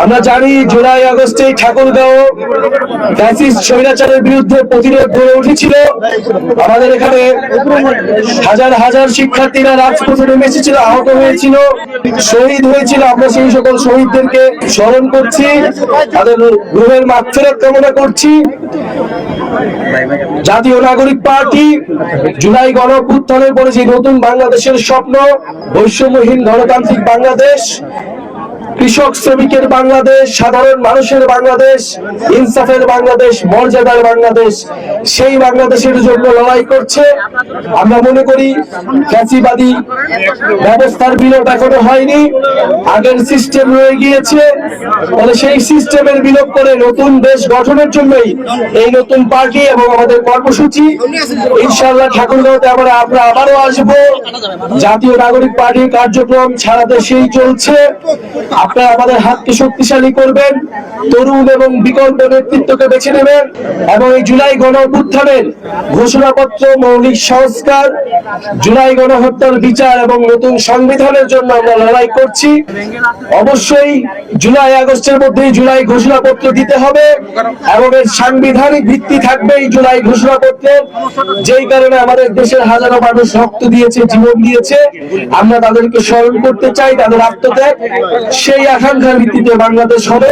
আমরা জানি জুলাই আগস্টে ঠাকুরগাঁও ফ্যাসিস্ট স্বৈরাচারের বিরুদ্ধে প্রতিরোধ গড়ে উঠেছিল। আমাদের এখানে হাজার হাজার শিক্ষার্থীরা রাজপথে নেমে এসেছিল, আহত হয়েছিল, শহীদ হয়েছিল। আমরা সেই সকল শহীদদেরকে স্মরণ করছি, তাদের রুহের মাগফিরাত কামনা করছি। জাতীয় নাগরিক পার্টি জুলাই গণঅভ্যুত্থানের পরে যে নতুন বাংলাদেশের স্বপ্ন, বৈষম্যহীন গণতান্ত্রিক বাংলাদেশ, কৃষক শ্রমিকের বাংলাদেশ, সাধারণ মানুষের বাংলাদেশ, ইনসাফের বাংলাদেশ, মর্যাদার বাংলাদেশ, সেই বাংলাদেশের জন্য লড়াই করছে। আমরা মনে করি ফ্যাসিবাদী ব্যবস্থার বিলোপ এখনো হয়নি, আগের সিস্টেম রয়ে গিয়েছে। ফলে সেই সিস্টেমের বিলোপ করে নতুন দেশ গঠনের জন্যই এই নতুন পার্টি এবং আমাদের কর্মসূচি। ইনশাআল্লাহ ঠাকুরগাঁওতে আমরা আবারও আসবো। জাতীয় নাগরিক পার্টির কার্যক্রম সারা দেশেই চলছে। আপনারা আমাদের হাতকে শক্তিশালী করবেন, তরুণ এবং বিকল্প নেতৃত্বকে বেছে নেবেন এবং এই জুলাই গণঅভ্যুত্থানের ঘোষণাপত্র, মৌলিক সংস্কার, জুলাই গণহত্যার বিচার এবং নতুন সংবিধানের জন্য আমরা লড়াই করছি। অবশ্যই জুলাই আগস্টের মধ্যেই জুলাই ঘোষণাপত্র দিতে হবে এবং এর সাংবিধানিক ভিত্তি থাকবে এই জুলাই ঘোষণাপত্রের। যেই কারণে আমাদের দেশের হাজারো মানুষ রক্ত দিয়েছে, জীবন দিয়েছে, আমরা তাদেরকে স্মরণ করতে চাই, তাদের আত্মত্যাগ। সেই আকাঙ্ক্ষার ভিত্তিতে বাংলাদেশ হবে।